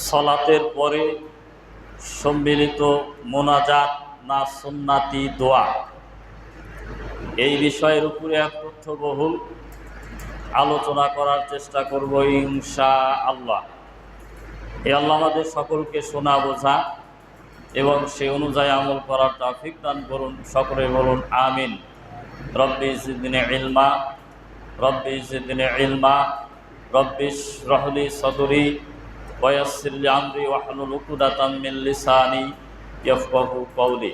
সলাতের পরে সম্মিলিত মোনাজাত না সুন্নাতি দোয়া, এই বিষয়ের উপরে এক তথ্যবহুল আলোচনা করার চেষ্টা করব ইনশাআল্লাহ। আল্লাহ আমাদের সকলকে শোনা বোঝা এবং সে অনুযায়ী আমল করার তৌফিক দান করুন। সকলে বলুন আমিন। রব্বি জিদনি ইলমা, রব্বি জিদনি ইলমা, রব্বি ইশরাহ লি সাদরি ওয়া ইয়াসসির লি আমরি ওয়াহলুল উকদাতাম মিন লিসানি ইয়াফকাহু কওলি।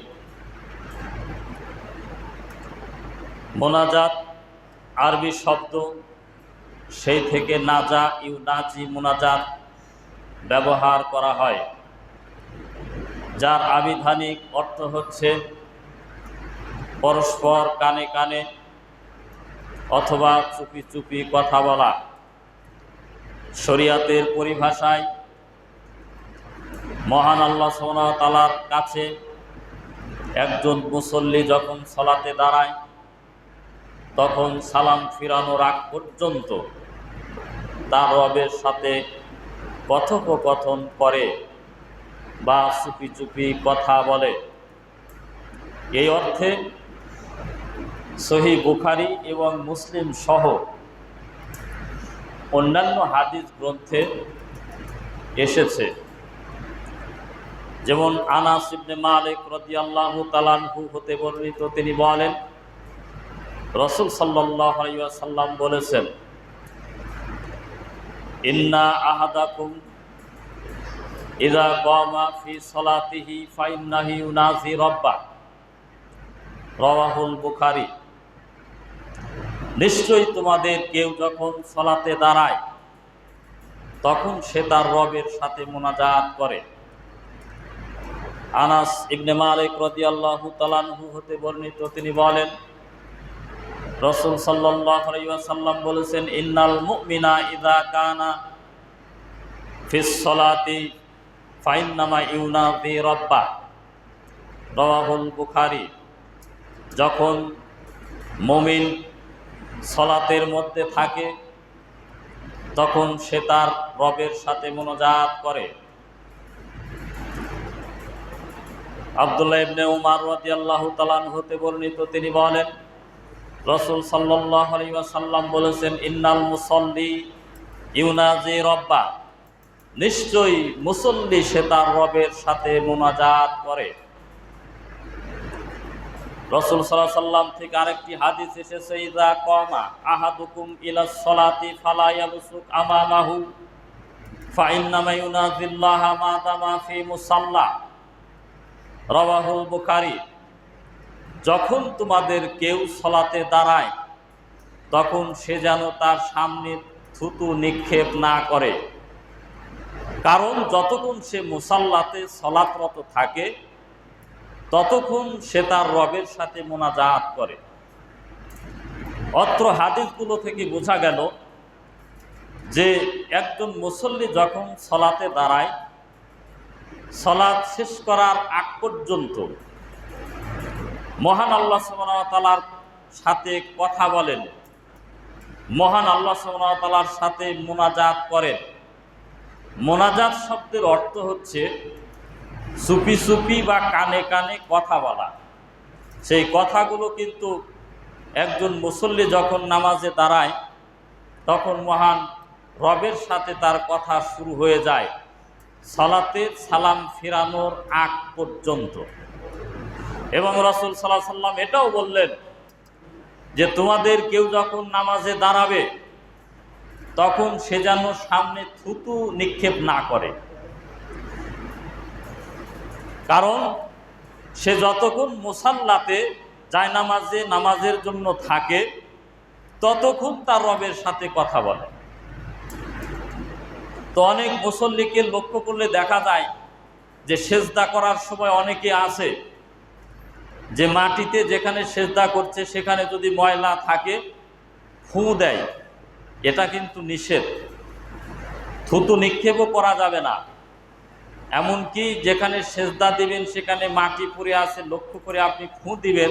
মোনাজাত আরবি শব্দ, সেই থেকে নাজা ইউনাজি মোনাজাত ব্যবহার করা হয়, যার আবিধানিক অর্থ হচ্ছে পরস্পর কানে কানে অথবা চুপি চুপি কথা বলা। শরিয়াতের পরিভাষায় মহান আল্লাহ সুবহানাহু ওয়া তাআলার কাছে একজন মুসল্লি যখন সালাতে দাঁড়ায় তখন সালাম ফিরানোর আগ পর্যন্ত তার রবের সাথে কথোপকথন করে বা চুপি চুপি কথা বলে। এই অর্থে সহিহ বুখারী এবং মুসলিম সহ অন্যান্য হাদিস গ্রন্থে এসেছে। যেমন আনাস ইবনে মালিক রাদিয়াল্লাহু তাআলা আনহু হতে বর্ণিত, তিনি বলেন রাসূল সাল্লাল্লাহু আলাইহি ওয়াসাল্লাম বলেছেন, ইন্না আহাদাকুম ইযা কামা ফি সালাতিহি ফাইন্নাহু ইউনাজি রাব্বাহ, রাওয়াহুল বুখারী। নিশ্চয়ই তোমাদের কেউ যখন সালাতে দাঁড়ায় তখন সে তার রবের সাথে মোনাজাত করে। আনাস ইবনে মালিক রাদিয়াল্লাহু তাআলা আনহু হতে বর্ণিত, তিনি বলেন রাসূল সাল্লাল্লাহু আলাইহি ওয়াসাল্লাম বলেছেন, ইন্নাল মুমিনা ইযা কানা ফিস সালাতি ফাইন্নামা ইউনাজি রাব্বাহ, রাওয়াহুল বুখারী। যখন মুমিন সালাতের মধ্যে থাকে তখন সে তার রবের সাথে মোনাজাত করে। আব্দুল্লাহ ইবনে উমর রাদিয়াল্লাহু তাআলা আনহু হতে বর্ণিত, তিনি বলেন রাসূল সাল্লাল্লাহু আলাইহি ওয়াসাল্লাম বলেছেন, ইন্নাল মুসাল্লি ইউনাজি রাব্বাহ, নিশ্চয়ই মুসল্লি সে তার রবের সাথে মোনাজাত করে। রাসূল সাল্লাল্লাহু আলাইহি ওয়াসাল্লাম থেকে আরেকটি হাদিস এসেছে, ইযা কামা আহাদুকুম ইলাস সালাতি ফালা ইয়াবসুক আমামাহু ফাইন্নামা ইউনাজিল্লাহা মা দামা ফি মুসাল্লা, রাওয়াহুল বুখারী। যখন তোমাদের কেউ সালাতে দাঁড়ায় তখন সে যেন তার সামনে থুতু নিক্ষেপ না করে, কারণ যতক্ষণ সে মুসাল্লাতে সালাতরত থাকে ততক্ষণ সে তার রবের সাথে মোনাজাত করে। অত্র হাদিসগুলো থেকে বোঝা গেল যে একজন মুসল্লি যখন সালাতে দাঁড়ায় সালাত শেষ করার আগ পর্যন্ত মহান আল্লাহ সুবহানাহু ওয়া তাআলার সাথে কথা বলেন, মহান আল্লাহ সুবহানাহু ওয়া তাআলার সাথে মোনাজাত করেন। মোনাজাত শব্দের অর্থ হচ্ছে চুপি চুপি বা কানে কানে কথা বলা। সেই কথাগুলো কিন্তু একজন মুসল্লি যখন নামাজে দাঁড়ায় তখন মহান রবের সাথে তার কথা শুরু হয়ে যায় সালাতের সালাম ফিরানোর আগ পর্যন্ত। এবং রাসূল সাল্লাল্লাহু আলাইহি ওয়াসাল্লাম এটাও বললেন যে তোমাদের কেউ যখন নামাজে দাঁড়াবে তখন সে যেন সামনে থুতু নিক্ষেপ না করে, কারণ সে যতক্ষণ মুসাল্লাতে জায়নামাজে নামাজের জন্য থাকে ততক্ষণ তার রবের সাথে কথা বলে। তো অনেক মুসল্লিকে লক্ষ্য করলে দেখা যায় যে সেজদা করার সময় অনেকে আছে যে মাটিতে যেখানে সেজদা করছে সেখানে যদি ময়লা থাকে ফু দেয়। এটা কিন্তু নিষেধ, থুতু নিক্ষেপও করা যাবে না। এমনকি যেখানে সেজদা দিবেন সেখানে মাটি পড়ে আছে লক্ষ্য করে আপনি ফু দিবেন,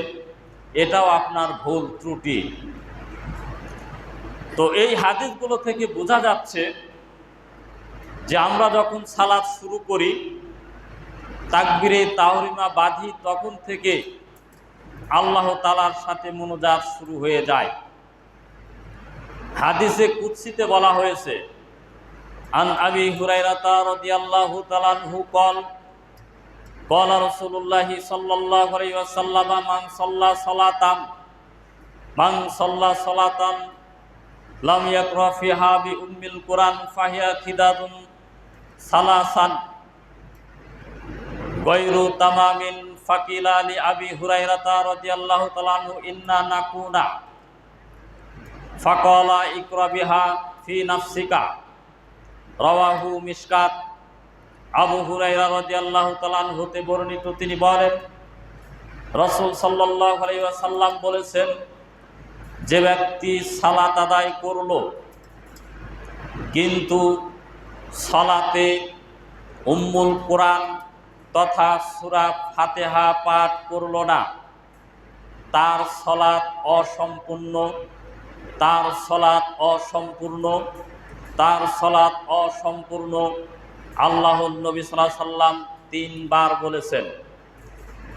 এটাও আপনার ভুল ত্রুটি। তো এই হাদিসগুলো থেকে বোঝা যাচ্ছে যে আমরা যখন সালাত শুরু করি, তাকবীরে তাহরিমা বাঁধি, তখন থেকে আল্লাহ তাআলার সাথে মুনাজাত শুরু হয়ে যায়। হাদিসে কুদসিতে বলা হয়েছে, আন আবি হুরায়রা রাদিয়াল্লাহু তাআলা আনহু قال قال رسول الله صلى الله عليه وسلم من صلى صلاة لم يقرأ فيها بأم القرآن فهي خداج ثلاثا غير تمام فقيل لأبي هريرة رضي الله تعالى عنه إنا نكون فقال اقرأ بها في نفسك رواه মিশকাত। আবু হুরায়রা রাদিয়াল্লাহু তাআলা আনহু হতে বর্ণিত, তিনি বলেন রাসূল সাল্লাল্লাহু আলাইহি ওয়াসাল্লাম বলেছেন, যে ব্যক্তি সালাত আদায় করলো কিন্তু সালাতে উম্মুল কোরআন তথা সূরা ফাতিহা পাঠ করলো না, তার সালাত অসম্পূর্ণ, তার সালাত অসম্পূর্ণ, তার সালাত অসম্পূর্ণ। আল্লাহর নবী সাল্লাল্লাহু আলাইহি সাল্লাম 3 বার বলেছেন,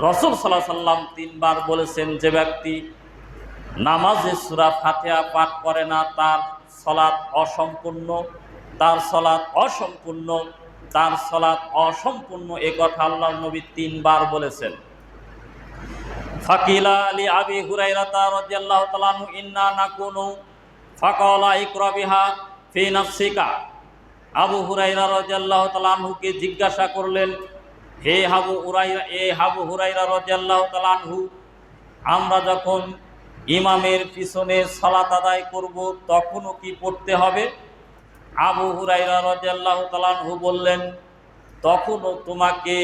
রাসূল সাল্লাল্লাহু আলাইহি সাল্লাম 3 বার বলেছেন, যে ব্যক্তি নামাজে সূরা ফাতিহা পাঠ করে না, তার সালাত অসম্পূর্ণ, তার সালাত অসম্পূর্ণ, তার সালাত অসম্পূর্ণ। এই কথা আল্লাহর নবী 3 বার বলেছেন। ফাকিলা লি আবি হুরায়রা রাদিয়াল্লাহু তাআলা আনহু ইন্না নাকুনু ফাকালা ইকরা বিহা ফি নাফসিকা। আবু হুরায়রা রাদিয়াল্লাহু তাআলা আনহুকে জিজ্ঞাসা করলেন, হে আবু হুরায়রা রাদিয়াল্লাহু তাআলা আনহু, আমরা যখন ইমামের পিছনে সালাত আদায় করব তখনও কি পড়তে হবে? আবু হুরায়রা রাদিয়াল্লাহু তাআলা আনহু বললেন, তখনও তোমাকে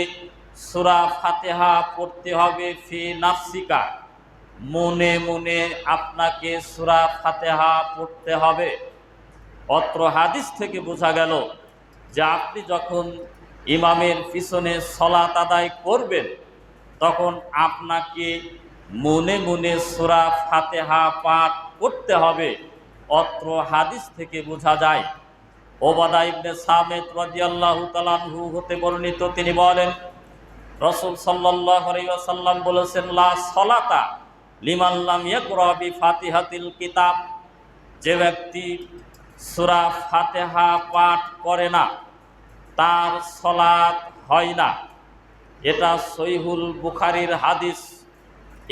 সূরা ফাতিহা পড়তে হবে, ফি নাফসিকা, মনে মনে আপনাকে সূরা ফাতিহা পড়তে হবে। অত্র হাদিস থেকে বোঝা গেল যে আপনি যখন ইমামের পিছনে সালাত আদায় করবেন তখন আপনাকে মনে মনে সূরা ফাতিহা পাঠ করতে হবে। অত্র হাদিস থেকে বোঝা যায়। ওবাদা ইবনে সামিত রাদিয়াল্লাহু তাআলা আনহু হতে বর্ণিত, তিনি বলেন রাসূল সাল্লাল্লাহু আলাইহি ওয়াসাল্লাম বলেছেন, লা সালাতা লিমান লাম ইয়াকরা বিফাতিহাতিল কিতাব, যে ব্যক্তি সূরা ফাতিহা পাঠ করে না তার সালাত হয় না। এটা সহিহুল বুখারীর হাদিস।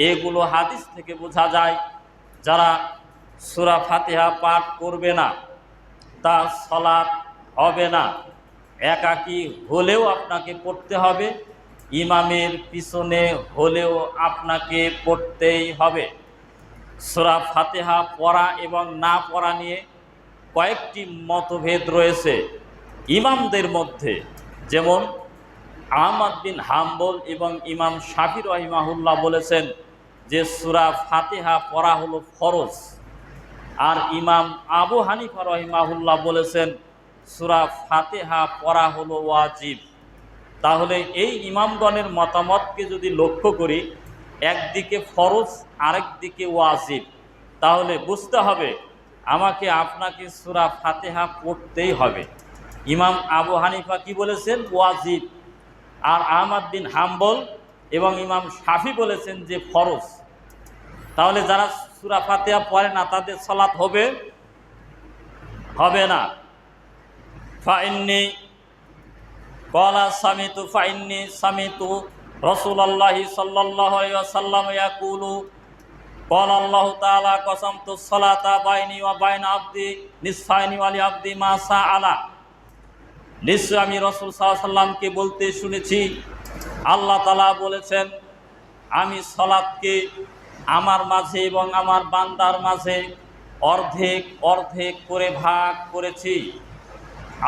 এগুলো হাদিস থেকে বোঝা যায় যারা সূরা ফাতিহা পাঠ করবে না তার সালাত হবে না। একাকী হলেও আপনাকে পড়তে হবে, ইমামের পিছনে হলেও আপনাকে পড়তেই হবে। সূরা ফাতিহা পড়া এবং না পড়া নিয়ে কয়েকটি মতভেদ রয়েছে ইমামদের মধ্যে, যেমন আহমদ বিন হাম্বল এবং ইমাম শাফি রাহিমাহুল্লাহ বলেছেন যে সূরা ফাতিহা পড়া হলো ফরজ, আর ইমাম আবু হানিফা রাহিমাহুল্লাহ বলেছেন সূরা ফাতিহা পড়া হলো ওয়াজিব। তাহলে এই ইমামগণের মতামতকে যদি লক্ষ্য করি, একদিকে ফরজ আরেক দিকে ওয়াজিব, তাহলে বুঝতে হবে আমাকে আপনাকে সূরা ফাতিহা পড়তেই হবে। ইমাম আবু হানিফা কি বলেছেন? ওয়াজিব। আর আহমদ বিন হাম্বল এবং ইমাম শাফি বলেছেন যে ফরজ। তাহলে যারা সূরা ফাতিহা পড়ে না তাদের সালাত হবে না। ফাইন্নি ক্বালা সামিতু রাসূলুল্লাহি সাল্লাল্লাহু আলাইহি ওয়াসাল্লাম ইয়াকুলু ক্বালা আল্লাহু তাআলা কাসামতুস সালাতা বাইনি ওয়া বাইনা আবদি নিসফাইনি ওয়া লি আবদি মা সাআলা। নিশ্চয় আমি রাসূল সাল্লাল্লাহু আলাইহি ওয়াসাল্লামকে বলতে শুনেছি, আল্লাহ তাআলা বলেছেন, আমি সালাতকে আমার মাঝে এবং আমার বান্দার মাঝে অর্ধেক অর্ধেক করে ভাগ করেছি।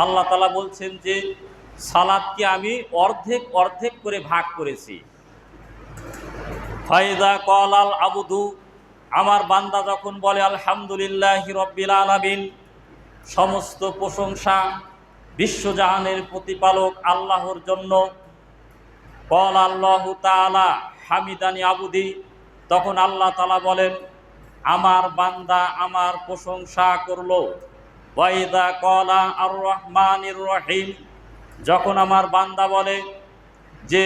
আল্লাহ তাআলা বলছেন যে সালাতকে আমি অর্ধেক অর্ধেক করে ভাগ করেছি। ফাইদা ক্বালাল আবদু, আমার বান্দা যখন বলে আলহামদুলিল্লাহি রাব্বিল আলামিন, সমস্ত প্রশংসা বিশ্বজাহানের প্রতিপালক আল্লাহর জন্য। ক্বালা আল্লাহু তাআলা হামিদানি আবদি, তখন আল্লাহ তাআলা বলেন আমার বান্দা আমার প্রশংসা করলো। ওয়াইদা ক্বালা আর রহমানির রহিম, যখন আমার বান্দা বলে যে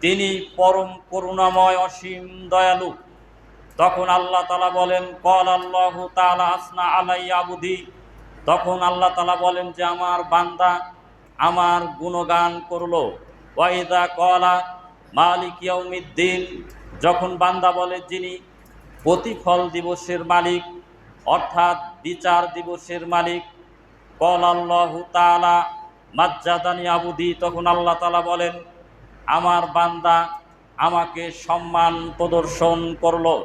তিনি পরম করুণাময় অসীম দয়ালু, তখন আল্লাহ তাআলা বলেন ক্বালা আল্লাহু তাআলা আসনা আলাইয়া আবদি, তখন আল্লাহ তাআলা বলেন যে আমার বান্দা আমার গুণগান করলো। ওয়াইদা ক্বালা মালিক ইয়াউমিদ্দিন, যখন বান্দা বলে যিনি প্রতিফল দিবসের মালিক অর্থাৎ বিচার দিবসের মালিক, ক্বালা আল্লাহু তাআলা মাজ্জাদানি আবদি, তখন আল্লাহ তাআলা বলেন আমার বান্দা আমাকে সম্মান প্রদর্শন করলো।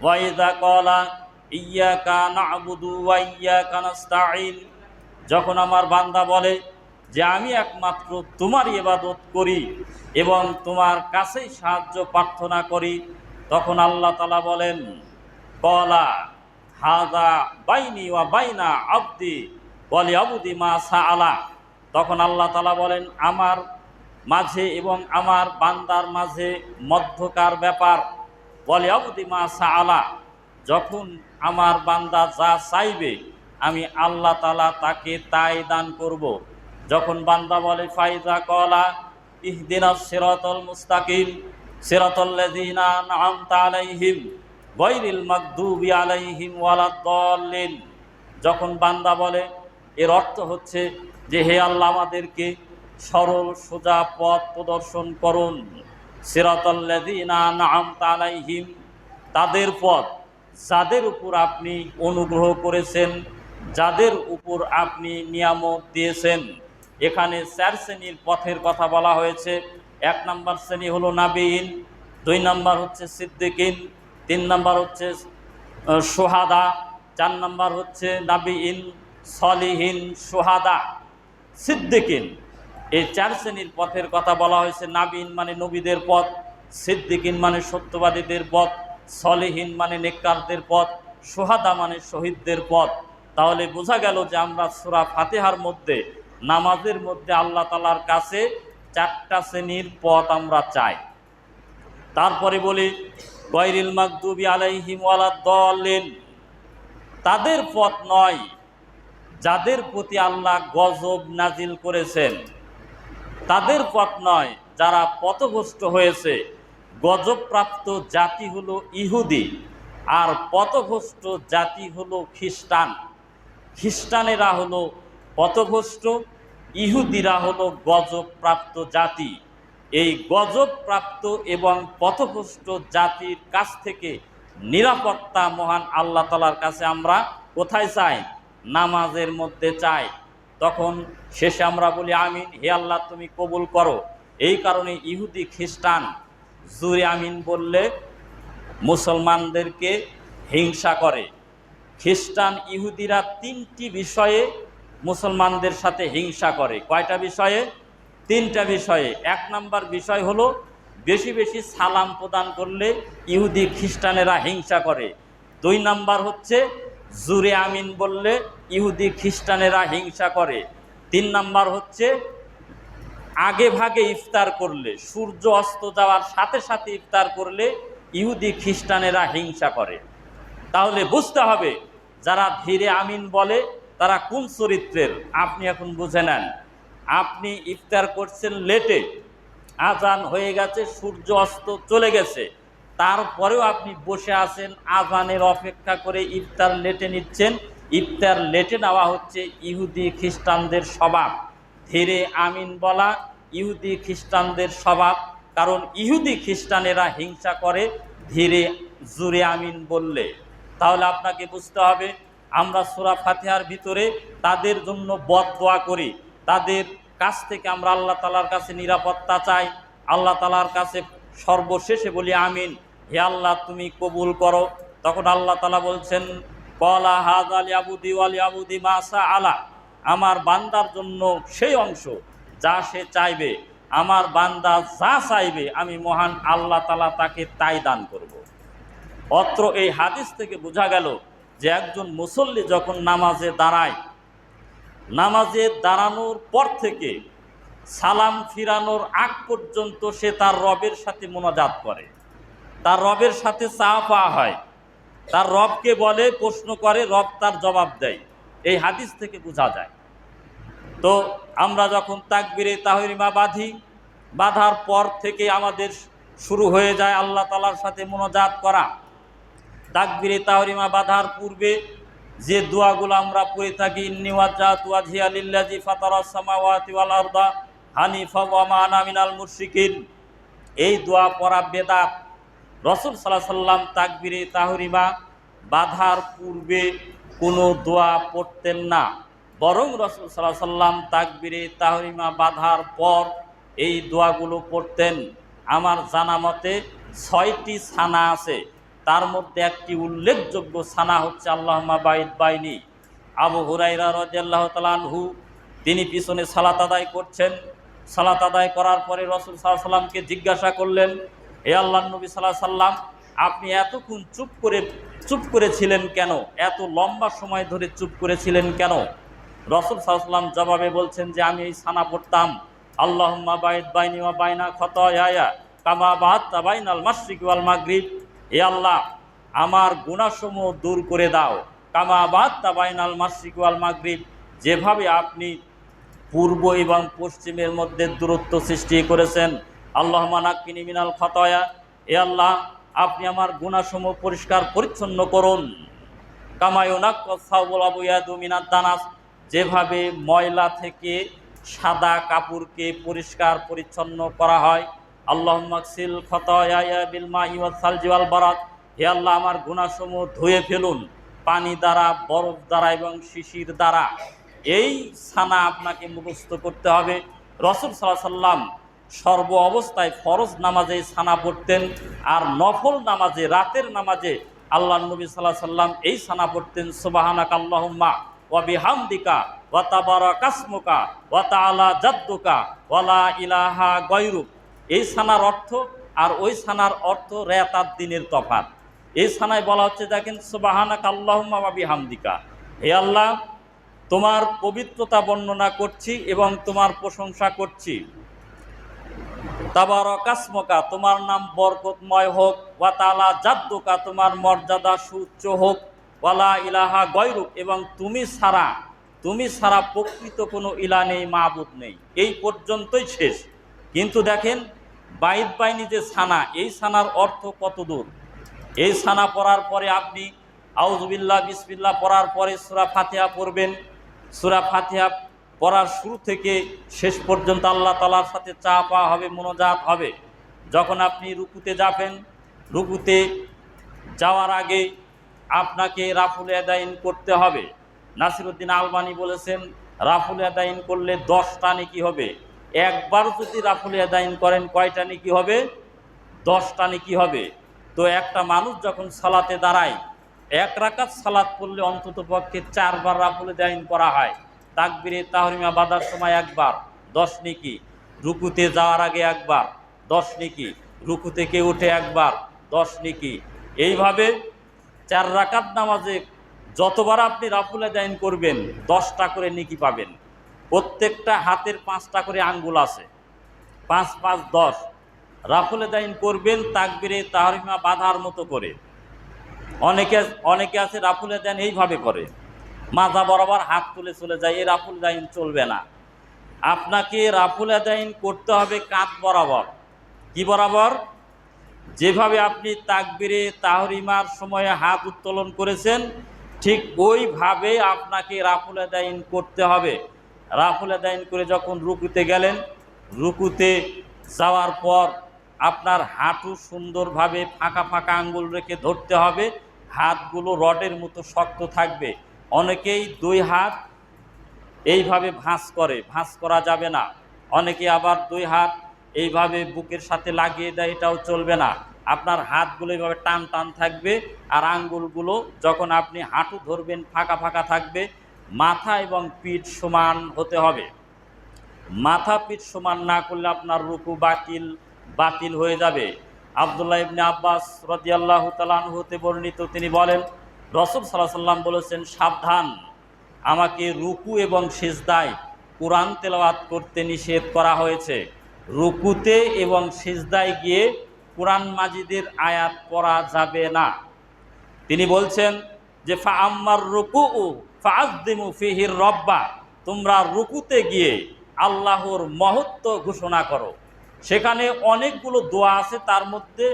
ওয়াইদা ক্বালা ইয়্যাকা না'বুদু ওয়া ইয়্যাকা নাস্তাঈন, যখন আমার বান্দা বলে যে আমি একমাত্র তোমারই ইবাদত করি এবং তোমার কাছেই সাহায্য প্রার্থনা করি, তখন আল্লাহ তাআলা বলেন ক্বালা হাযা বাইনি ওয়া বাইনা আবদি ওয়া লিআবদি মা সাআলা, তখন আল্লাহ তাআলা বলেন আমার মাঝে এবং আমার বান্দার মাঝে মধ্যকার ব্যাপার। ওয়া লিআবদি মা সাআলা, যখন আমার বান্দা যা চাইবে আমি আল্লাহ তাআলা তাকে তাই দান করব। যখন বান্দা বলে ফাইজা ক্বালা ইহদিনাস সিরাতাল মুস্তাকিম সিরাতাল লাযিনা আন'আমতা আলাইহিম গায়রিল মাগদুবি আলাইহিম ওয়ালাদ-দাল্লিন, যখন বান্দা বলে এর অর্থ হচ্ছে যে হে আল্লাহ আমাদেরকে সরল সোজা পথ প্রদর্শন করুন। সিরাতাল লাযিনা আন'আমতা আলাইহিম, তাদের পথ যাদের উপর আপনি অনুগ্রহ করেছেন, যাদের উপর আপনি নিয়ামত দিয়েছেন। এখানে 4 শ্রেণীর পথের কথা বলা হয়েছে। 1 নম্বর শ্রেণী হলো নাবিয়িন, 2 নম্বর হচ্ছে সিদ্দিকিন, 3 নম্বর হচ্ছে শুহাদা, 4 নম্বর হচ্ছে নাবিয়িন, সলিহিন, শুহাদা, সিদ্দিকিন। এই 4 শ্রেণীর পথের কথা বলা হয়েছে। নাবিয়িন মানে নবীদের পথ, সিদ্দিকিন মানে সত্যবাদীদের পথ, সলিহিন মানে নেককারদের পথ, শুহাদা মানে শহীদদের পথ। তাহলে বোঝা গেল যে আমরা সূরা ফাতিহার মধ্যে নামাজের মধ্যে আল্লাহ তাআলার কাছে 4টা শ্রেণীর পথ আমরা চাই। তারপরে বলি গায়রিল মাগদুবি আলাইহিম ওয়ালাদ-দাল্লিন, তাদের পথ নয় যাদের প্রতি আল্লাহ গজব নাজিল করেছেন, তাদের পথ নয় যারা পথভ্রষ্ট হয়েছে। গজবপ্রাপ্ত জাতি হলো ইহুদি আর পথভ্রষ্ট জাতি হলো খ্রিস্টান। খ্রিস্টানেরা হলো পথভ্রষ্ট, ইহুদিরা হলো গজবপ্রাপ্ত জাতি। এই গজবপ্রাপ্ত এবং পথভ্রষ্ট জাতির কাছ থেকে নিরাপত্তা মহান আল্লাহ তাআলার কাছে আমরা কোথায় চাই? নামাজের মধ্যে চাই। তখন শেষে আমরা বলি আমিন, হে আল্লাহ তুমি কবুল করো। এই কারণে ইহুদি খ্রিস্টান জুরে আমিন বললে মুসলমানদেরকে হিংসা করে। খ্রিস্টান ইহুদিরা 3টি বিষয়ে মুসলমানদের সাথে হিংসা করে। কয়টা বিষয়ে? 3টা বিষয়ে। 1 নম্বর বিষয় হলো বেশি বেশি সালাম প্রদান করলে ইহুদি খ্রিস্টানেরা হিংসা করে। 2 নম্বর হচ্ছে জুরে আমিন বললে ইহুদি খ্রিস্টানেরা হিংসা করে। 3 নম্বর হচ্ছে আগে ভাগে ইফতার করলে, সূর্য অস্ত যাওয়ার সাথে সাথে ইফতার করলে ইহুদি খ্রিস্টানেরা হিংসা করে। তাহলে বুঝতে হবে যারা ধীরে আমিন বলে তারা কোন চরিত্রের। আপনি এখন বুঝে নেন, আপনি ইফতার করছেন লেটে, আজান হয়ে গেছে, সূর্য অস্ত চলে গেছে, তারপরেও আপনি বসে আছেন আজানের অপেক্ষা করে ইফতার লেটে নিচ্ছেন। ইফতার লেটে নেওয়া হচ্ছে ইহুদি খ্রিস্টানদের স্বভাব। ধীরে আমিন বলা ইহুদি খ্রিস্টানদের স্বভাব, কারণ ইহুদি খ্রিস্টানেরা হিংসা করে ধীরে জুরে আমিন বললে। তাহলে আপনাকে বুঝতে হবে আমরা সূরা ফাতিহার ভিতরে তাদের জন্য বদদোয়া করি, তাদের কাছ থেকে আমরা আল্লাহ তাআলার কাছে নিরাপত্তা চাই। আল্লাহ তাআলার কাছে সর্বশেষে বলি আমিন, হে আল্লাহ তুমি কবুল করো। তখন আল্লাহ তাআলা বলছেন ক্বালা হাযা লিআবদি ওয়া লিআবদি মা সাআলা, আমার বান্দার জন্য সেই অংশ যা সে চাইবে, আমার বান্দা যা চাইবে আমি মহান আল্লাহ তাআলা তাকে তাই দান করব। অত্র এই হাদিস থেকে বোঝা গেল যে একজন মুসল্লি যখন নামাজে দাঁড়ায়, নামাজে দাঁড়ানোর পর থেকে সালাম ফিরানোর আগ পর্যন্ত সে তার রবের সাথে মোনাজাত করে, তার রবের সাথে চাওয়া পাওয়া হয়, তার রবকে বলে, প্রশ্ন করে, রব তার জবাব দেয়। এই হাদিস থেকে বোঝা যায়। তো আমরা যখন তাকবীরে তাহরিমা বাঁধার পর থেকে আমাদের শুরু হয়ে যায় আল্লাহ তাআলার সাথে মুনাজাত করা। তাকবীরে তাহরিমা বাঁধার পূর্বে যে দোয়াগুলো আমরা পড়ে থাকি, ইন্নী ওয়াজ্জাহতু ওয়াজহিয়া লিল্লাযী ফাতারাস সামাওয়াতি ওয়াল আরদা হানিফা ওয়া মা আনা মিনাল মুশরিকিন, এই দোয়া পড়া বেদাত। রাসূল সাল্লাল্লাহু আলাইহি সাল্লাম তাকবীরে তাহরিমা বাঁধার পূর্বে কোনো দোয়া পড়তেন না, বরং রাসূল সাল্লাল্লাহু আলাইহি সাল্লাম তাকবীরে তাহরিমা বাঁধার পর এই দোয়াগুলো পড়তেন। আমার জানা মতে ৬টি ছানা আছে, তার মধ্যে একটি উল্লেখযোগ্য ছানা হচ্ছে আল্লাহুম্মা বাইদ বাইনি। আবু হুরায়রা রাদিয়াল্লাহু তাআলা আনহু তিনি পিছনে সালাত আদায় করছেন। সালাত আদায় করার পরে রাসূল সাল্লাল্লাহু আলাইহি সাল্লামকে জিজ্ঞাসা করলেন, হে আল্লাহর নবী সাল্লাল্লাহু আলাইহি সাল্লাম, আপনি এতক্ষণ চুপ করেছিলেন কেন? এত লম্বা সময় ধরে চুপ করেছিলেন কেন? রাসূল সাল্লাল্লাহু আলাইহি সাল্লাম জবাবে বলছেন যে আমি এই ছানা পড়তাম, আল্লাহুম্মা বাইদ বাইনি ওয়া বাইনা খতায়ায়া কামা বা'আদতা বাইনাল মাশরিকি ওয়াল মাগরিব। হে আল্লাহ, আমার গুনাহসমূহ দূর করে দাও, কামা বা'আদতা বাইনাল মাশরিকি ওয়াল মাগরিব, যেভাবে আপনি পূর্ব এবং পশ্চিমের মধ্যে দূরত্ব সৃষ্টি করেছেন। আল্লাহুম্মা নাক্কিনি মিনাল খতায়া, হে আল্লাহ, আপনি আমার গুনাহসমূহ পরিষ্কার পরিচ্ছন্ন করুন। কামা ইউনাক্কাস সাওবুল আবয়াদু মিনাদ দানাস, যেভাবে ময়লা থেকে সাদা কাপড়কে পরিষ্কার পরিচ্ছন্ন করা হয়। আল্লাহুম্মা আগসিল খতায়ায়া বিল মাই ওয়াস সালজি ওয়াল বারাদ, হে আল্লাহ, আমার গুনাহসমূহ ধুয়ে ফেলুন পানি দ্বারা, বরফ দ্বারা এবং শিশির দ্বারা। এই ছানা আপনাকে মুখস্থ করতে হবে। রাসূল সাল্লাল্লাহু আলাইহি সাল্লাম সর্ব অবস্থায় ফরজ নামাজে ছানা পড়তেন, আর নফল নামাজে, রাতের নামাজে আল্লাহর নবী সাল্লাল্লাহু আলাইহি সাল্লাম এই ছানা পড়তেন, সুবহানাকা আল্লাহুম্মা ওয়া বিহামদিকা ওয়া তাবারাকাসমুকা ওয়া তাআলা জাদ্দুকা ওয়া লা ইলাহা গায়রুক। এই ছানার অর্থ আর ওই ছানার অর্থ রাত দিনের তফাৎ। এই ছানায় বলা হচ্ছে, দেখেন, সুবহানাকা আল্লাহুম্মা ওয়া বিহামদিকা, হে আল্লাহ, তোমার পবিত্রতা বর্ণনা করছি এবং তোমার প্রশংসা করছি। তাবারাকাসমুকা, তোমার নাম বরকতময় হোক। ওয়া তাআলা জাদ্দুকা, তোমার মর্যাদা সুউচ্চ হোক। ওয়া লা ইলাহা গায়রুক, এবং তুমি ছাড়া প্রকৃত কোনো ইলাহ নেই, মাবুদ নেই। এই পর্যন্তই শেষ। কিন্তু দেখেন, বাইদ বাইনি যে ছানা, এই ছানার অর্থ কত দূর। এই ছানা পড়ার পরে আপনি আউযুবিল্লাহ বিসমিল্লাহ পড়ার পরে সূরা ফাতিহা পড়বেন। সূরা ফাতিহা পড়ার শুরু থেকে শেষ পর্যন্ত আল্লাহ তাআলার সাথে চা পাওয়া হবে, মুনাজাত হবে। যখন আপনি রুকুতে যাবেন, রুকুতে যাওয়ার আগে আপনাকে রাফুল ইয়াদাইন করতে হবে। নাসিরউদ্দিন আলবানী বলেছেন, রাফুল ইয়াদাইন করলে 10টা নেকি হবে। একবার যদি রাফুল ইয়াদাইন করেন কয়টা নেকি হবে? 10টা নেকি হবে। তো একটা মানুষ যখন সালাতে দাঁড়ায়, 1 রাকাত সালাত পড়লে অন্তত পক্ষে 4 বার রাফুল ইয়াদাইন করা হয়। তাকবীরে তাহরিমা বাঁধার সময় একবার 10 নেকি, রুকুতে যাওয়ার আগে একবার 10 নেকি, রুকু থেকে উঠে একবার 10 নেকি। এইভাবে 4 রাকাত নামাজে যতবার আপনি রাফুল ইয়াদাইন করবেন 10টা করে নেকি পাবেন। প্রত্যেকটা হাতের 5টা করে আঙ্গুল আছে, 5 5 10। রাফুল ইয়াদাইন করবেন তাকবীরে তাহরিমা বাঁধার মতো করে। অনেকে আছে রাফুল ইয়াদাইন এইভাবে করে, মাজা বরাবর হাত তুলে চলে যায়। এই রাফুল ইয়াদাইন চলবে না। আপনাকে রাফুল ইয়াদাইন করতে হবে কাঁধ বরাবর। কি বরাবর? যেভাবে আপনি তাকবীরে তাহরিমার সময়ে হাত উত্তোলন করেছেন, ঠিক ওইভাবে আপনাকে রাফুল ইয়াদাইন করতে হবে। রাফুল ইয়াদাইন করে যখন রুকুতে গেলেন, রুকুতে যাওয়ার পর আপনার হাঁটু সুন্দরভাবে ফাঁকা ফাঁকা আঙ্গুল রেখে ধরতে হবে। হাতগুলো রডের মতো শক্ত থাকবে। অনেকেই 2 হাত এইভাবে ভাঁজ করে, ভাঁজ করা যাবে না। অনেকে আবার 2 হাত এইভাবে বুকের সাথে লাগিয়ে দেয়, এটাও চলবে না। আপনার হাতগুলো এইভাবে টান টান থাকবে, আর আঙ্গুলগুলো যখন আপনি হাঁটু ধরবেন ফাঁকা ফাঁকা থাকবে। মাথা এবং পিঠ সমান হতে হবে। মাথা পিঠ সমান না করলে আপনার রুকু বাতিল হয়ে যাবে। আব্দুল্লাহ ইবনে আব্বাস রাদিয়াল্লাহু তাআলা আনহু হতে বর্ণিত, তিনি বলেন, রাসূল সাল্লাল্লাহু আলাইহি ওয়াসাল্লাম বলেছেন, সাবধান, আমাকে রুকু এবং সিজদায় কোরআন তেলাওয়াত করতে নিষেধ করা হয়েছে। রুকুতে এবং সিজদায় গিয়ে কোরআন মাজিদের আয়াত পড়া যাবে না। তিনি বলছেন যে ফা আম্মার রুকুউ ফাআযযিমু ফীহির রব্বা, তোমরা রুকুতে গিয়ে আল্লাহর মহত্ব ঘোষণা করো। সেখানে অনেকগুলো দোয়া আছে, তার মধ্যে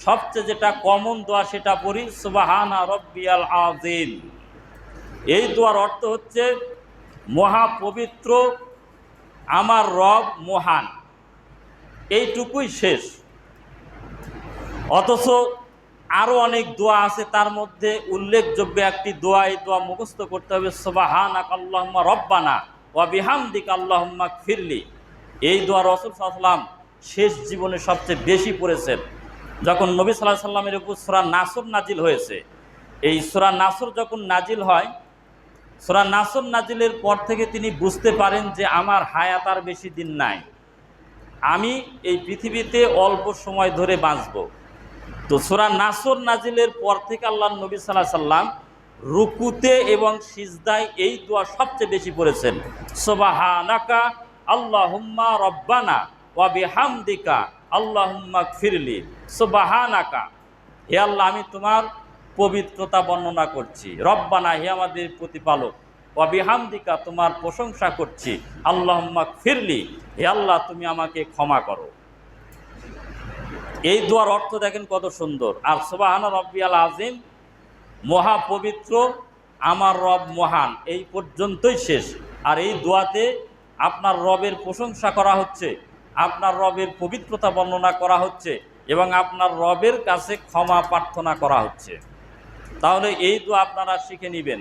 সবচেয়ে যেটা কমন দোয়া সেটা পড়ি, সুবহানা রব্বিয়াল আযীম। এই দোয়ার অর্থ হচ্ছে মহাপবিত্র আমার রব মহান, এইটুকুই শেষ। অথচ আরও অনেক দোয়া আছে, তার মধ্যে উল্লেখযোগ্য একটি দোয়া, এই দোয়া মুখস্থ করতে হবে, সুবহানাকা আল্লাহুম্মা রব্বানা ওয়া বিহামদিকা আল্লাহুম্মা গফিরলি। এই দোয়া রাসূল সাল্লাল্লাহু আলাইহি ওয়াসাল্লাম শেষ জীবনে সবচেয়ে বেশি পড়েছেন। যখন নবী সাল্লাল্লাহু আলাইহি সাল্লামের উপর সূরা নাসর নাজিল হয়েছে, এই সূরা নাসর যখন নাজিল হয়, সূরা নাসর নাজিলের পর থেকে তিনি বুঝতে পারেন যে আমার হায়াত আর বেশি দিন নাই, আমি এই পৃথিবীতে অল্প সময় ধরে বাঁচব। তো সূরা নাসর নাজিলের পর থেকে আল্লাহর নবী সাল্লাল্লাহু আলাইহি সাল্লাম রুকুতে এবং সিজদায় এই দোয়া সবচেয়ে বেশি পড়েছেন, সুবহানাকা আল্লাহুম্মা রব্বানা ওয়া বিহামদিকা আল্লাহুম্মা গফিরলি। সুবহানাকা, হে আল্লাহ আমি তোমার পবিত্রতা বর্ণনা করছি, রব্বানা হে আমাদের প্রতিপালক, ওয়া বিহামদিকা তোমার প্রশংসা করছি, আল্লাহুম্মা গফিরলি হে আল্লাহ তুমি আমাকে ক্ষমা করো। এই দোয়ার অর্থ দেখেন কত সুন্দর। আর সুবহানা রব্বিয়াল আযীম, মহাপবিত্র আমার রব মহান, এই পর্যন্তই শেষ। আর এই দোয়াতে আপনার রবের প্রশংসা করা হচ্ছে, আপনার রবের পবিত্রতা বর্ণনা করা হচ্ছে এবং আপনার রবের কাছে ক্ষমা প্রার্থনা করা হচ্ছে। তাহলে এই দোয়া আপনারা শিখে নেবেন।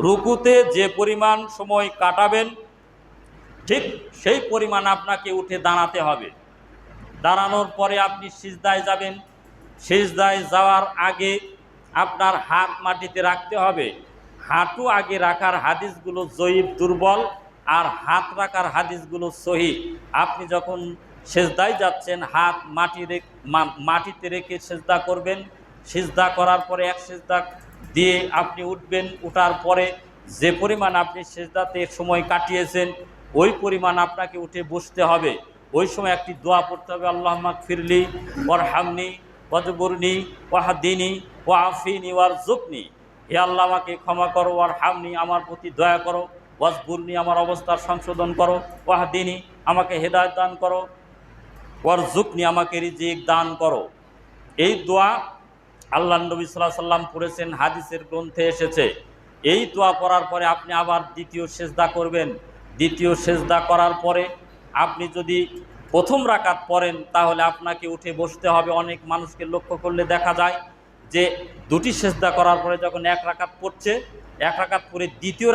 রুকুতে যে পরিমাণ সময় কাটাবেন ঠিক সেই পরিমাণ আপনাকে উঠে দাঁড়াতে হবে। দাঁড়ানোর পরে আপনি সিজদায় যাবেন, সিজদায় যাওয়ার আগে আপনার হাত মাটিতে রাখতে হবে। হাঁটু আগে রাখার হাদিসগুলো জয়ীফ দুর্বল, আর হাত রাখার হাদিসগুলো সহিহ। আপনি যখন সিজদায় যাচ্ছেন হাত মাটিতে রেখে সিজদা করবেন, সিজদা করার পরে এক সিজদা দিয়ে আপনি উঠবেন। উঠার পরে যে পরিমাণ আপনি সিজদাতে সময় কাটিয়েছেন ওই পরিমাণ আপনাকে উঠে বসতে হবে। ওই সময় একটি দোয়া পড়তে হবে, আল্লাহুম্মা গফিরলি ওয়ারহামনি ওয়াজবুরনি ওয়াহদিনি ওয়াআফিনি ওয়ারযুকনি। হে আল্লাহ আমাকে ক্ষমা করো, ওয়ারহামনি আমার প্রতি দয়া করো, ওয়াজবুরনি আমার অবস্থার সংশোধন করো, ওয়াহদিনি আমাকে হেদায়েত দান করো, ওয়ারযুকনি আমাকে রিজিক দান করো। এই দোয়া আল্লাহর নবী সাল্লাল্লাহু আলাইহি সাল্লাম পড়েছেন, হাদিসের গ্রন্থে এসেছে। এই দোয়া পড়ার পরে আপনি আবার দ্বিতীয় সেজদা করবেন। দ্বিতীয় সেজদা করার পরে আপনি যদি প্রথম রাকাত পড়েন তাহলে আপনাকে উঠে বসতে হবে। অনেক মানুষকে লক্ষ্য করলে দেখা যায় যে দুটি সেজদা করার পরে যখন এক রাকাত পড়ছে, এক রাকাত পরে দ্বিতীয়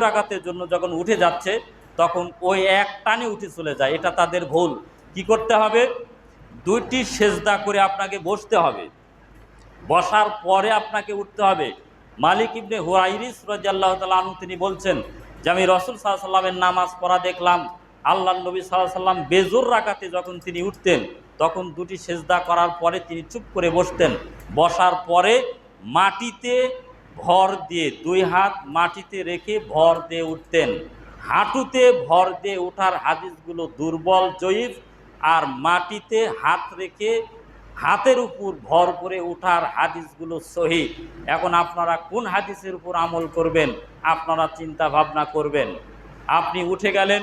রাকাতের জন্য যখন উঠে যাচ্ছে তখন ওই এক টানে উঠে চলে যায়। এটা তাদের ভুল। কি করতে হবে? দুইটি সেজদা করে আপনাকে বসতে হবে, বসার পরে আপনাকে উঠতে হবে। মালিক ইবনে হুয়াইরিস রাদিয়াল্লাহু তাআলা আনহু তিনি বলছেন যে আমি রাসূল সাল্লাল্লাহু আলাইহি সাল্লামের নামাজ পড়া দেখলাম, আল্লাহর নবী সাল্লাল্লাহু আলাইহি সাল্লাম বেজোর রাকাতে যখন তিনি উঠতেন তখন দুটি সেজদা করার পরে তিনি চুপ করে বসতেন। বসার পরে মাটিতে ভর দিয়ে, দুই হাত মাটিতে রেখে ভর দিয়ে উঠতেন। হাঁটুতে ভর দিয়ে ওঠার হাদিসগুলো দুর্বল, জয়ীফ। আর মাটিতে হাত রেখে হাতের উপর ভর করে ওঠার হাদিসগুলো সহিহ। এখন আপনারা কোন হাদিসের উপর আমল করবেন আপনারা চিন্তা ভাবনা করবেন। আপনি উঠে গেলেন,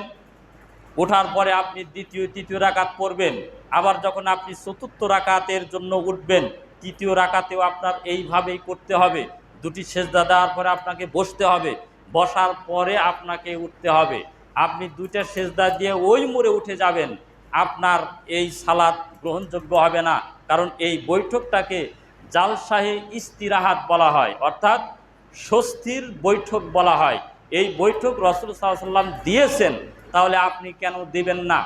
ওঠার পরে আপনি তৃতীয় রাকাত পড়বেন। আবার যখন আপনি চতুর্থ রাকাতের জন্য উঠবেন, তৃতীয় রাকাতেও আপনার এইভাবেই করতে হবে। দুটি সেজদা দেওয়ার পরে আপনাকে বসতে হবে, বসার পরে আপনাকে উঠতে হবে। আপনি দুইটা সেজদা দিয়ে ওই মোড়ে উঠে যাবেন, আপনার এই সালাত গ্রহণযোগ্য হবে না। কারণ এই বৈঠকটাকে জালসাহে ইস্তিরাহাত বলা হয়, অর্থাৎ স্বস্তির বৈঠক বলা হয়। এই বৈঠক রাসূল সাল্লাল্লাহু আলাইহি সাল্লাম দিয়েছেন, তাহলে আপনি কেন দিবেন না?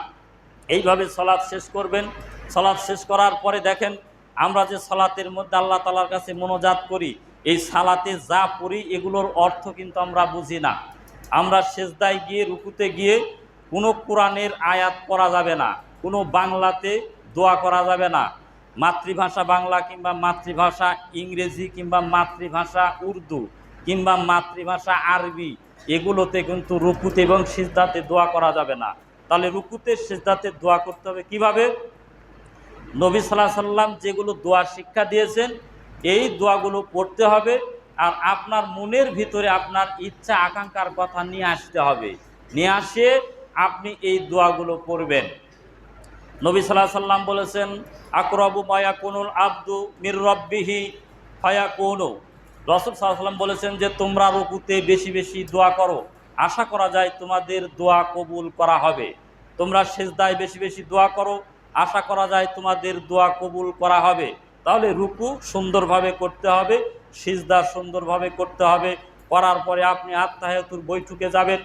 এইভাবে সালাত শেষ করবেন। সালাত শেষ করার পরে দেখেন আমরা যে সালাতের মধ্যে আল্লাহ তাআলার কাছে মোনাজাত করি, এই সালাতে যা পড়ি এগুলোর অর্থ কিন্তু আমরা বুঝি না। আমরা সেজদায় গিয়ে, রুকুতে গিয়ে কোনো কোরআনের আয়াত পড়া যাবে না, কোনো বাংলাতে দোয়া করা যাবে না। মাতৃভাষা বাংলা কিংবা মাতৃভাষা ইংরেজি কিংবা মাতৃভাষা উর্দু কিংবা মাতৃভাষা আরবি, এগুলোতে কিন্তু রুকুতে এবং সিজদাতে দোয়া করা যাবে না। তাহলে রুকুতে সিজদাতে দোয়া করতে হবে কিভাবে? নবী সাল্লাল্লাহু আলাইহি সাল্লাম যেগুলো দোয়া শিক্ষা দিয়েছেন এই দোয়াগুলো পড়তে হবে আর আপনার মনের ভিতরে আপনার ইচ্ছা আকাঙ্ক্ষার কথা নিয়ে আসতে হবে, নিয়ে আসে আপনি এই দোয়াগুলো পড়বেন। নবী সাল্লাল্লাহু আলাইহি সাল্লাম বলেছেন, আকরাবু মা ইয়াকুনুল আবদু মির রাব্বিহি ফায়াকুনু। রাসূল সাল্লাল্লাহু আলাইহি সাল্লাম বলেছেন যে তোমরা রুকুতে বেশি বেশি দোয়া করো, আশা করা যায় তোমাদের দোয়া কবুল করা হবে। তোমরা সিজদায় বেশি বেশি দোয়া করো, আশা করা যায় তোমাদের দোয়া কবুল করা হবে। তাহলে রুকু সুন্দরভাবে করতে হবে, সিজদা সুন্দরভাবে করতে হবে। করার পরে আপনি আত্তাহিয়াতুর বৈঠকে যাবেন।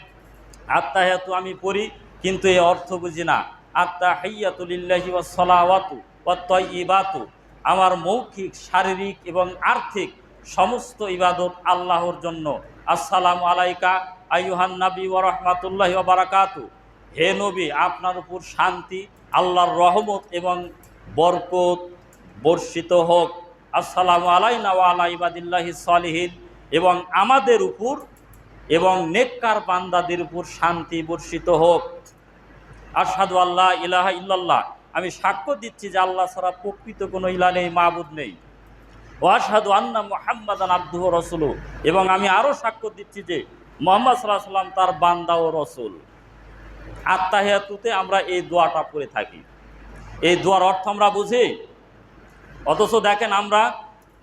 আত্তাহিয়াতু আমি পড়ি, কিন্তু এই অর্থ বুঝি না। আত্তাহিয়াতু লিল্লাহি ওয়াস সালাওয়াতু ওয়াত তাইয়্যিবাতু, আমার মৌখিক, শারীরিক এবং আর্থিক সমস্ত ইবাদত আল্লাহর জন্য। আসসালামু আলাইকা আইয়ুহান নবী ওয়া রাহমাতুল্লাহি ওয়া বারাকাতু, হে নবী আপনার উপর শান্তি, আল্লাহর রহমত এবং বরকত বর্ষিত হোক। আসসালামু আলাইনা ওয়া আলা ইবাদিল্লাহিস সালিহিন, এবং আমাদের উপর এবং নেককার বান্দাদের উপর শান্তি বর্ষিত হোক। আশহাদু আল্লা ইলাহা ইল্লাল্লাহ, আমি সাক্ষ্য দিচ্ছি যে আল্লাহ ছাড়া প্রকৃত কোনো ইলাহ নেই, মাবুদ নেই। ওয়া আশহাদু আন্না মুহাম্মাদান আবদুহু ওয়া রাসূলুহু, এবং আমি আরও সাক্ষ্য দিচ্ছি যে মুহাম্মদ সাল্লাল্লাহু আলাইহি ওয়াসাল্লাম তার বান্দা ও রাসূল। আত্তাহিয়াতুতে আমরা এই দোয়াটা পড়ে থাকি। এই দোয়ার অর্থ আমরা বুঝি, অথচ দেখেন আমরা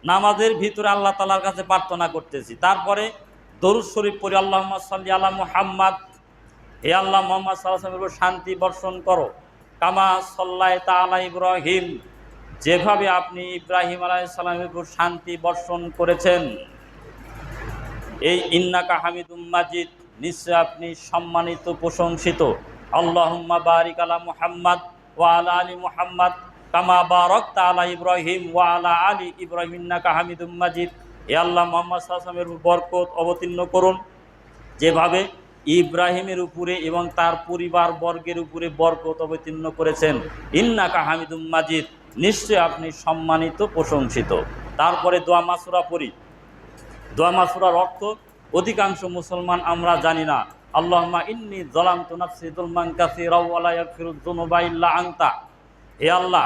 নামাজের ভিতরে আল্লাহ তাআলার কাছে প্রার্থনা করতেছি, তারপরে দরুদ শরীফ পড়ি, আল্লাহুম্মা সাল্লি আলা মুহাম্মাদ, হে আল্লাহ মুহাম্মদ সাল্লাল্লাহু আলাইহি ওয়াসাল্লামের উপর শান্তি বর্ষণ করো। কামা সাল্লাইতা আলা ইব্রাহিম, যেভাবে আপনি ইব্রাহিম আলাইহিস সালামের উপর শান্তি বর্ষণ করেছেন। এই ইন্নাকা হামিদুম মাজিদ, নিশ্চয় আপনি সম্মানিত প্রশংসিত। আল্লাহুম্মা বারিক আলা মুহাম্মাদ ওয়া আলা আলি মুহাম্মাদ কামা বারাকতা আলা ইব্রাহিম ওয়া আলা আলি ইব্রাহিম ইন্নাকা হামিদুম মাজিদ, হে আল্লাহ মুহাম্মদ সাল্লাল্লাহু আলাইহি ওয়াসাল্লামের উপর বরকত অবতীর্ণ করুন, যেভাবে ইব্রাহিমের উপরে এবং তার পরিবার বর্গের উপরে বরকত অবতীর্ণ করেছেন। ইন্নাকা হামিদুম মাজিদ, নিশ্চয় আপনি সম্মানিত প্রশংসিত। তারপরে দোয়া মাসুরা পড়ি। দোয়া মাসুরার অর্থ অধিকাংশ মুসলমান আমরা জানি না। আল্লাহুম্মা ইন্নী যালামতু নাফসি যুলমান কাসীরা ওয়া লা ইয়াগফিরুয যুনুবা ইল্লা আনতা, হে আল্লাহ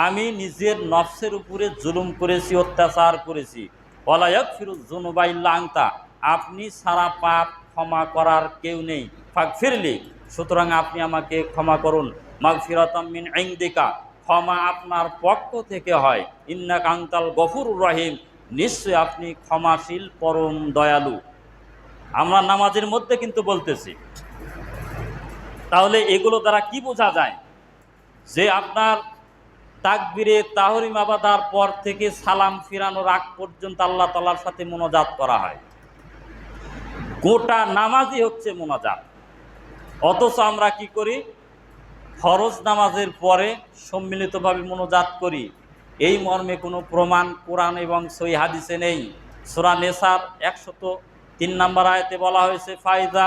আমি নিজের নফসের উপরে জুলুম করেছি, অত্যাচার করেছি। ওয়া লা ইয়াগফিরুয যুনুবা ইল্লা আনতা, আপনি ছাড়া পাপ ক্ষমা করার কেউ নেই। ফাগফিরলি, সুতরাং আপনি আমাকে ক্ষমা করুন। মাগফিরাতাম মিন ইনদিকা, ক্ষমা আপনার পক্ষ থেকে হয়। ইন্নাকা আনতাল গফুরুর রহিম, নিশ্চয় আপনি ক্ষমাশীল পরম দয়ালু। আমরা নামাজের মধ্যে কিন্তু বলতেছি। তাহলে এগুলো দ্বারা কি বোঝা যায়? যে আপনার তাকবীরে তাহরিমা বাঁধার পর থেকে সালাম ফিরানোর আগ পর্যন্ত আল্লাহ তাআলার সাথে মুনাজাত করা হয়। গোটা নামাজই হচ্ছে মুনাজাত। অথচ আমরা কি করি? ফরজ নামাজের পরে সম্মিলিতভাবে মুনাজাত করি। এই মর্মে কোনো প্রমাণ কোরআন এবং সহিহ হাদিসে নেই। সূরা নিসার 103 নম্বর আয়াতে বলা হয়েছে, ফাইজা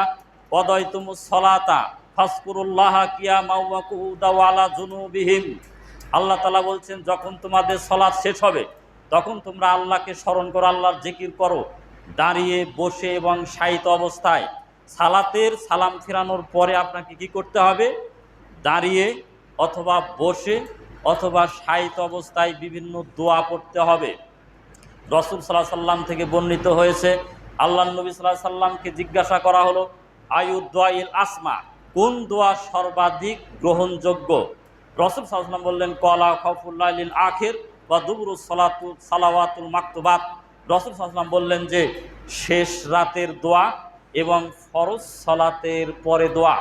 ওয়াদাইতুমুস সালাতা ফাজকুরুল্লাহা কিয়ামান ওয়া কুউদান ওয়া আলা জুনুবিহিম, আল্লাহ তাআলা বলছেন যখন তোমাদের সালাত শেষ হবে তখন তোমরা আল্লাহকে স্মরণ করো, আল্লাহর জিকির করো, দাঁড়িয়ে, বসে এবং শায়িত অবস্থায়। সালাতের সালাম ফিরানোর পরে আপনাকে কি করতে হবে? দাঁড়িয়ে অথবা বসে অথবা শায়িত অবস্থায় বিভিন্ন দোয়া পড়তে হবে। রাসূল সাল্লাল্লাহু আলাইহি সাল্লাম থেকে বর্ণিত হয়েছে, আল্লাহর নবী সাল্লাল্লাহু আলাইহি সাল্লামকে জিজ্ঞাসা করা হলো, আয়ুদ দোয়াইল আসমা, কোন দোয়া সর্বাধিক গ্রহণযোগ্য? রাসূল সাল্লাল্লাহু আলাইহি সাল্লাম বললেন, কলা খাউফুল লাইলিল আখির ওয়া দুবুরুস সালাওয়াতুল মাকতুবাত। রাসূল সাল্লাল্লাহু আলাইহি সাল্লাম বললেন যে শেষ রাতের দোয়া এবং ফরজ সালাতের পরে দোয়া।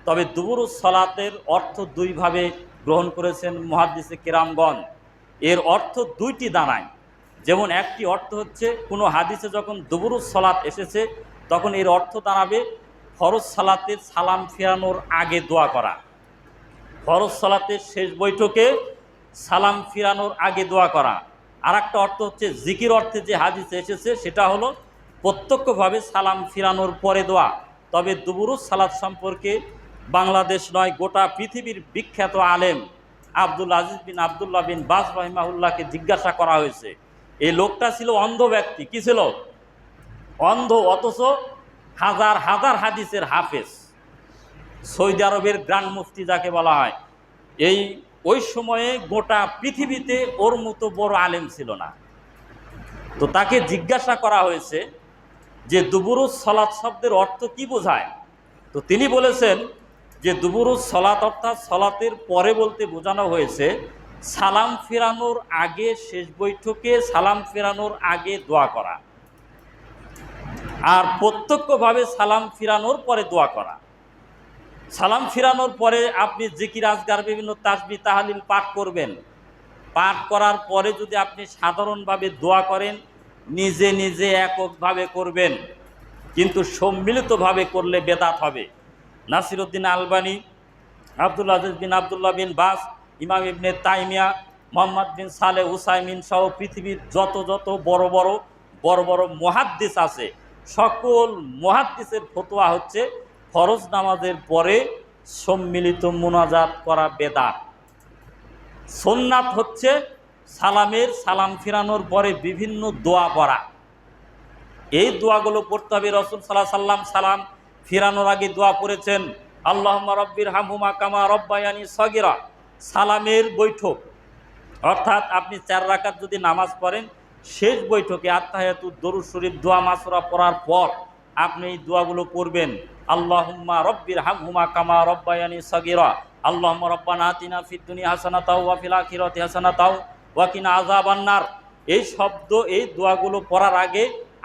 তবে দুবুরুস সালাতের অর্থ দুইভাবে গ্রহণ করেছেন মুহাদ্দিসে কেরামগণ। এর অর্থ দুইটি দাঁড়ায়। যেমন একটি অর্থ হচ্ছে কোনো হাদিসে যখন দুবুরুস সালাত এসেছে তখন এর অর্থ দাঁড়াবে ফরজ সালাতের সালাম ফিরানোর আগে দোয়া করা। ফরজ সালাতের শেষ বৈঠকে সালাম ফিরানোর আগে দোয়া করা। আর একটা অর্থ হচ্ছে জিকির অর্থে যে হাদিসে এসেছে সেটা হলো প্রত্যক্ষভাবে সালাম ফিরানোর পরে দোয়া। তবে দুবুরুস সালাত সম্পর্কে বাংলাদেশ নয় গোটা পৃথিবীর বিখ্যাত আলেম আব্দুল আজিজ বিন আব্দুল্লাহ বিন বাজ রাহিমাহুল্লাহকে জিজ্ঞাসা করা হয়েছে। এই লোকটা ছিল অন্ধ ব্যক্তি। কি ছিল? অন্ধ, অথচ হাজার হাজার হাদিসের হাফেজ, সৌদি আরবের গ্র্যান্ড মুফতি যাকে বলা হয়। ওই সময়ে গোটা পৃথিবীতে ওর মতো বড় আলেম ছিল না। তো তাকে জিজ্ঞাসা করা হয়েছে যে দুবুরুস সলাত শব্দের অর্থ কি বোঝায়। তো তিনি বলেছেন যে দুবুরুস সলাত অর্থাৎ সলাতের পরে বলতে বোঝানো হয়েছে সালাম ফেরানোর আগে, শেষ বৈঠকে সালাম ফেরানোর আগে দোয়া করা, আর প্রত্যক্ষভাবে সালাম ফিরানোর পরে দোয়া করা। সালাম ফিরানোর পরে আপনি জিকির আজগার বিভিন্ন তাসবিহ তাহলিল পাঠ করবেন। পাঠ করার পরে যদি আপনি সাধারণভাবে দোয়া করেন, নিজে নিজে এককভাবে করবেন, কিন্তু সম্মিলিতভাবে করলে বেদাত হবে। নাসিরউদ্দিন আলবানী, আব্দুল আজিজ বিন আবদুল্লাহ বিন বাস, ইমাম ইবনে তাইমিয়া, মোহাম্মদ বিন সালেহ উসাইমিন সহ পৃথিবীর যত বড় বড় মুহাদ্দিস আছে, সকল মুহাদ্দিসের ফতোয়া হচ্ছে ফরজ নামাজের পরে সম্মিলিত মুনাজাত করা বেদাত। সুন্নাত হচ্ছে সালাম ফিরানোর পরে বিভিন্ন দোয়া পড়া। এই দোয়াগুলো পড়তে হবে। রাসূল সাল্লাল্লাহু আলাইহি সাল্লাম সালাম ফিরানোর আগে দোয়া পড়েছেন আল্লাহুম্মা রাব্বির হামহুমা কামা রাব্বায়ানি সগীরা। সালামের বৈঠক অর্থাৎ আপনি 4 রাকাত যদি নামাজ পড়েন, শেষ বৈঠকে আত্তাহিয়াতুদ দরুদ শরীফ দোয়া মাসুরা পড়ার পর আপনি এই দোয়াগুলো পড়বেন। আল্লাহুম্মা রাব্বির হামহুমা কামা রাব্বায়ানি সগীরা, আল্লাহুম্মা রাব্বানা আতিনা ফিদ দুনিয়া হাসানাতাও ওয়া ফিল আখিরাতি হাসানাতাও ওয়া কিনা আযাবান্নার। এই দোয়াগুলো পড়ার আগে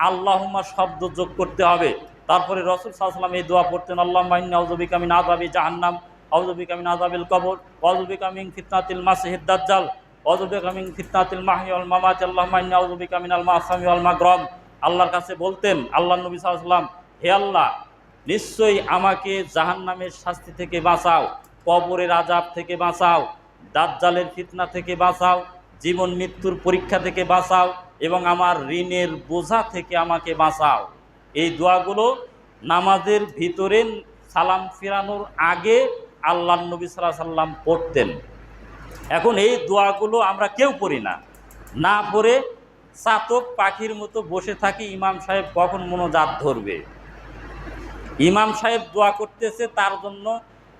আল্লাহুম্মা শব্দ যোগ করতে হবে। তারপরে রাসূল সাল্লাল্লাহু আলাইহি ওয়াসাল্লাম এই দোয়া পড়তেন আল্লাহুম্মা ইন্নী আউযু বিকা মিন আযাবি জাহান্নাম, আউযু বিকা মিন আযাবিল কবর, আউযু বিকা মিন ফিতনাতিল মাসিহিদ দাজ্জাল, আউযু বিকা মিন ফিতনাতিল মাহইয়া ওয়াল মামাত, আল্লাহুম্মা ইন্নী আউযু বিকা মিনাল মাসামি ওয়াল মাগরাম। আল্লাহর কাছে বলতেন, আল্লাহর নবী সাল্লাল্লাহু আলাইহি ওয়াসাল্লাম, হে আল্লাহ, নিশ্চয়ই আমাকে জাহান্নামের শাস্তি থেকে বাঁচাও, কবরের আযাব থেকে বাঁচাও, দাজ্জালের ফিতনা থেকে বাঁচাও, জীবন মৃত্যুর পরীক্ষা থেকে বাঁচাও এবং আমার ঋণের বোঝা থেকে আমাকে বাঁচাও। এই দোয়াগুলো নামাজের ভিতরে সালাম ফিরানোর আগে আল্লাহর নবী সাল্লাল্লাহু আলাইহি ওয়াসাল্লাম পড়তেন। এখন এই দোয়াগুলো আমরা কেউ পড়ি না পড়ে চাতক পাখির মতো বসে থাকি ইমাম সাহেব কখন মোনাজাত ধরবে। ইমাম সাহেব দোয়া করতেছে, তার জন্য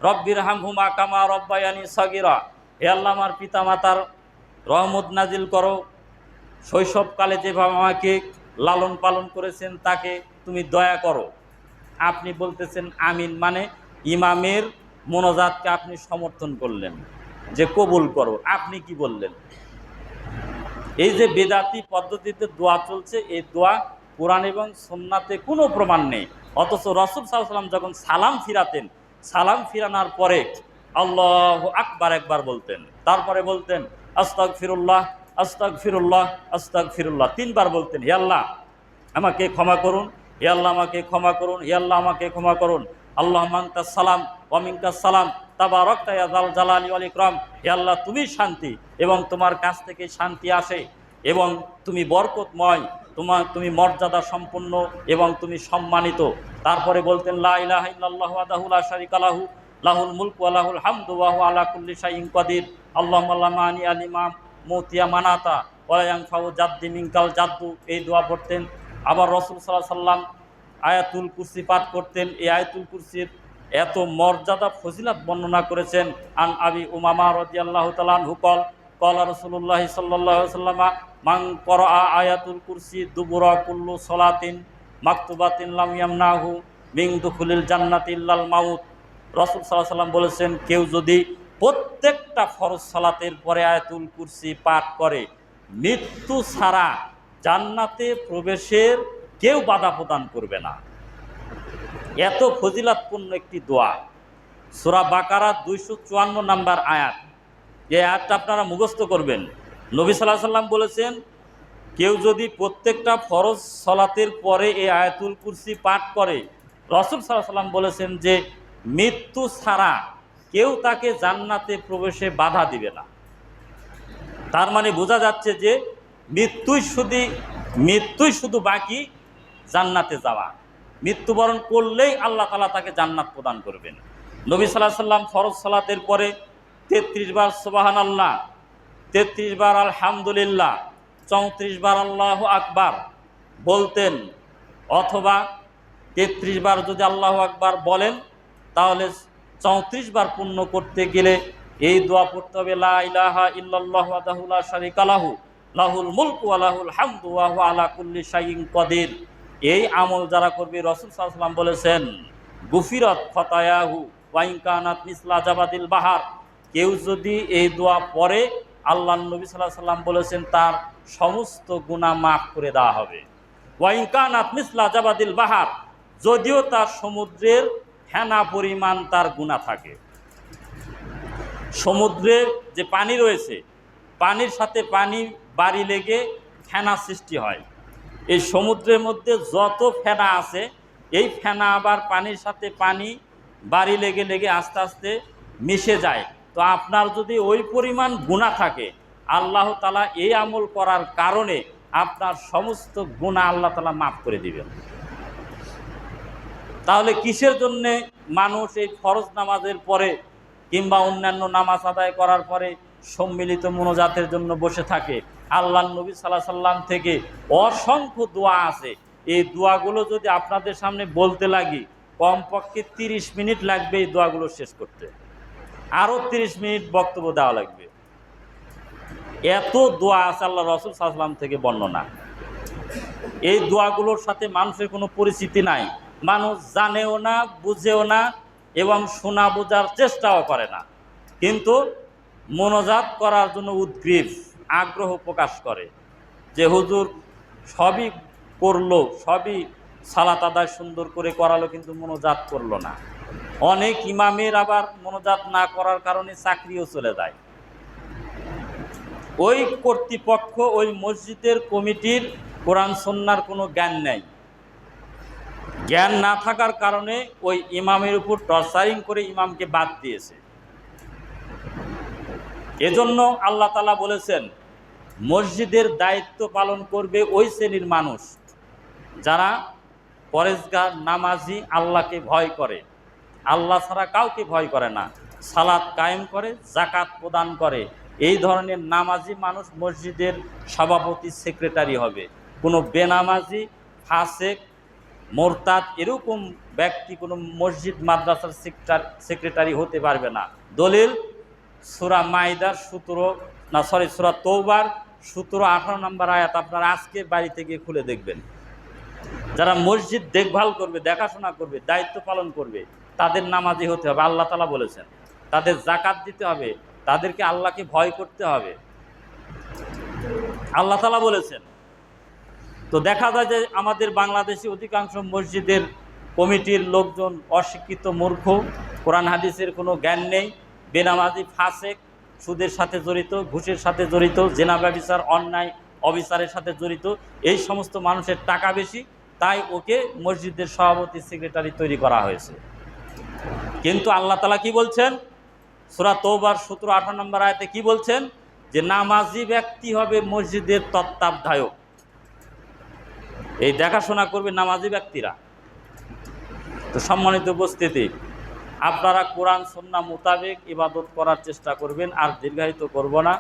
রব্বির হামহুমা কামা রব্বায়ানি সগীরা, হে আল্লাহ আমার পিতা মাতার রহমত নাজিল করো, শৈশবকালে যেভাবে আমাকে লালন পালন করেছেন তাকে তুমি দয়া করো। আপনি বলতেছেন আমিন, মানে ইমামের মোনাজাতকে আপনি সমর্থন করলেন যে কবুল করো। আপনি কি বললেন? এই যে বেদাতি পদ্ধতিতে দোয়া চলছে, এই দোয়া কোরআন এবং সুন্নাতে কোনো প্রমাণ নেই। অথচ রাসূল সাল্লাল্লাহু আলাইহি ওয়াসাল্লাম যখন সালাম ফিরাতেন, সালাম ফিরানোর পরে আল্লাহু আকবার একবার বলতেন, তারপরে বলতেন আস্তাগফিরুল্লাহ আস্তাগফিরুল্লাহ আস্তাগফিরুল্লাহ, 3 বার বলতেন, হে আল্লাহ আমাকে ক্ষমা করুন, হে আল্লাহ আমাকে ক্ষমা করুন, হে আল্লাহ আমাকে ক্ষমা করুন। আল্লাহুম্মা আনতাস সালাম ওয়া মিনকাস সালাম তাবারাকতা ইয়া যাল জালালি ওয়াল ইকরাম, হে আল্লাহ তুমি শান্তি এবং তোমার কাছ থেকে শান্তি আসে এবং তুমি বরকতময়, তুমি মর্যাদা সম্পন্ন এবং তুমি সম্মানিত। তারপরে বলতেন লা ইলাহা ইল্লাল্লাহু ওয়াহদাহু লা শারীকা লাহু লাহুল মুলকু ওয়া লাহুল হামদু ওয়া হুয়া আলা কুল্লি শাইইন কাদির। আল্লাহুম্মা লা মানি আলিমাম মুতিয়া মানাতা ওয়া ইয়ানফাউ জাদ্দি মিনকাল জাদ্দু। এই দোয়া পড়তেন। আবার রাসূল সাল্লাল্লাহু আলাইহি ওয়াসাল্লাম আয়াতুল কুরসি পাঠ করতেন। এই আয়াতুল কুরসির এত মর্যাদা ফজিলত বর্ণনা করেছেন। আন আবি উমামা রাদিয়াল্লাহু তাআলা আনহু ক্বালা রাসূলুল্লাহ সাল্লাল্লাহু আলাইহি ওয়াসাল্লাম মান ক্বারাআ আয়াতুল কুরসি দুবুরা কুল্লু সালাতিন মাকতুবাতিন লাম ইয়ামনাহু মিন দুখুলিল জান্নাতি ইল্লাল মাউত। রাসূল সাল্লাল্লাহু আলাইহি ওয়াসাল্লাম বলেছেন, কেউ যদি প্রত্যেকটা ফরজ সালাতের পরে আয়াতুল কুরসি পাঠ করে, মৃত্যু ছাড়া জান্নাতে প্রবেশের কেউ বাধা প্রদান করবে না। এত ফজিলতপূর্ণ একটি দোয়া। সূরা বাকারা 254 নম্বর আয়াত। এই আয়াতটা আপনারা মুখস্থ করবেন। নবী সাল্লাল্লাহু আলাইহি ওয়াসাল্লাম বলেছেন, কেউ যদি প্রত্যেকটা ফরজ সালাতের পরে এই আয়াতুল কুরসি পাঠ করে, রাসূল সাল্লাল্লাহু আলাইহি ওয়াসাল্লাম বলেছেন যে মৃত্যু ছাড়া কেউ তাকে জান্নাতে প্রবেশে বাধা দিবে না। তার মানে বোঝা যাচ্ছে যে মৃত্যুই শুধু বাকি জান্নাতে যাওয়া। মৃত্যুবরণ করলেই আল্লাহ তাআলা তাকে জান্নাত প্রদান করবেন। নবী সাল্লাল্লাহু আলাইহি ওয়াসাল্লাম ফরজ সালাতের পরে 33 বার সুবহানাল্লাহ, 33 বার আলহামদুলিল্লাহ, 34 বার আল্লাহু আকবার বলতেন। অথবা 33 বার যদি আল্লাহু আকবার বলেন, তাহলে 34 বার পূর্ণ করতে গেলে এই দোয়া পড়তে হবে, লা ইলাহা ইল্লাল্লাহু ওয়াহদাহু লা শারীকা লাহু লাহুল মুলকু ওয়া লাহুল হামদু ওয়া হুয়া আলা কুল্লি শাইইন কদির। এই আমল যারা করবে, রাসূল সাল্লাল্লাহু আলাইহি ওয়াসাল্লাম বলেছেন, গুফিরাত খতায়াহু ওয়া ইন কানাত মিসলা জাবাদিল বাহার। কেউ যদি এই দোয়া পড়ে, আল্লাহর নবী সাল্লাল্লাহু আলাইহি ওয়াসাল্লাম বলেছেন তার সমস্ত গুনাহ মাফ করে দেওয়া হবে। ওয়া ইন কানাত মিসলা জাবাদিল বাহার, যদিও তার সমুদ্রের ফেনা পরিমাণ তার গুনাহ থাকে। সমুদ্রের যে পানি রয়েছে, পানির সাথে পানি বাড়ি লেগে ফেনা সৃষ্টি হয়। এই সমুদ্রের মধ্যে যত ফেনা আছে, এই ফেনা আবার পানির সাথে পানি বাড়ি লেগে লেগে আস্তে আস্তে মিশে যায়। তো আপনার যদি ওই পরিমাণ গুনাহ থাকে, আল্লাহ তাআলা এই আমল করার কারণে আপনার সমস্ত গুনাহ আল্লাহ তাআলা মাফ করে দিবেন। তাহলে কিসের জন্যে মানুষ এই ফরজ নামাজের পরে কিংবা অন্যান্য নামাজ আদায় করার পরে সম্মিলিত মোনাজাতের জন্য বসে থাকে? আল্লাহর নবী সাল্লাল্লাহু আলাইহি ওয়াসাল্লাম থেকে অসংখ্য দোয়া আছে। এই দোয়াগুলো যদি আপনাদের সামনে বলতে লাগি, কমপক্ষে 30 মিনিট লাগবে এই দোয়াগুলো শেষ করতে, আরও 30 মিনিট বক্তব্য দেওয়া লাগবে। এত দোয়া আছে আল্লাহ রাসূল সাল্লাল্লাহু আলাইহি ওয়াসাল্লাম থেকে বর্ণনা। এই দোয়াগুলোর সাথে মানুষের কোনো পরিচিতি নাই, মানুষ জানেও না, বুঝেও না এবং শোনা বোঝার চেষ্টাও করে না, কিন্তু মোনাজাত করার জন্য উদ্গ্রীব, আগ্রহ প্রকাশ করে যে হুজুর সবই করলো, সবই সালাত আদায় সুন্দর করে করালো, কিন্তু মোনাজাত করলো না। অনেক ইমামের আবার মোনাজাত না করার কারণে চাকরিও চলে যায়। ওই কর্তৃপক্ষ, ওই মসজিদের কমিটির কোরআন সুন্নাহর কোনো জ্ঞান নেই। জ্ঞান না থাকার কারণে ওই ইমামের উপর টর্চারিং করে ইমামকে বাদ দিয়েছে। এজন্য আল্লাহ তাআলা বলেছেন, মসজিদের দায়িত্ব পালন করবে ওই শ্রেণীর মানুষ যারা পরেজগার, নামাজি, আল্লাহকে ভয় করে, আল্লাহ ছাড়া কাউকে ভয় করে না, সালাত কায়েম করে, যাকাত প্রদান করে। এই ধরনের নামাজি মানুষ মসজিদের সভাপতি, সেক্রেটারি হবে। কোনো বেনামাজি, ফাসেক, মোরতাদ এরকম ব্যক্তি কোনো মসজিদ মাদ্রাসার সেক্রেটারি হতে পারবে না। দলিল সূরা মাইদার সূরা তওবার 17-18 নম্বর আয়াত আপনারা আজকে বাড়িতে গিয়ে খুলে দেখবেন। যারা মসজিদ দেখভাল করবে, দেখাশোনা করবে, দায়িত্ব পালন করবে, তাদের নামাজি হতে হবে। আল্লাহ তাআলা বলেছেন তাদের যাকাত দিতে হবে, তাদেরকে আল্লাহকে ভয় করতে হবে, আল্লাহ তাআলা বলেছেন। তো দেখা যায় যে আমাদের বাংলাদেশে অধিকাংশ মসজিদের কমিটির লোকজন অশিক্ষিত, মূর্খ, কোরআন হাদিসের কোনো জ্ঞান নেই, বেনামাজি, ফাসেক, সুদের সাথে জড়িত, ঘুষের সাথে জড়িত, জেনা ব্যভিচার, অন্যায় অবিচারের সাথে জড়িত। এই সমস্ত মানুষের টাকা বেশি, তাই ওকে মসজিদের সভাপতি, সেক্রেটারি তৈরি করা হয়েছে। কিন্তু আল্লাহ তাআলা কি বলছেন? সূরা তওবার 17-18 নম্বর আয়াতে কি বলছেন? যে নামাজি ব্যক্তি হবে মসজিদের তত্ত্বাবধায়ক, এই দেখাশোনা করবে নামাজি ব্যক্তিরা। তো সম্মানিত উপস্থিতি, আপনারা কোরআন সুন্নাহ মোতাবেক ইবাদত করার চেষ্টা করবেন। আর দীর্ঘায়িত করব না।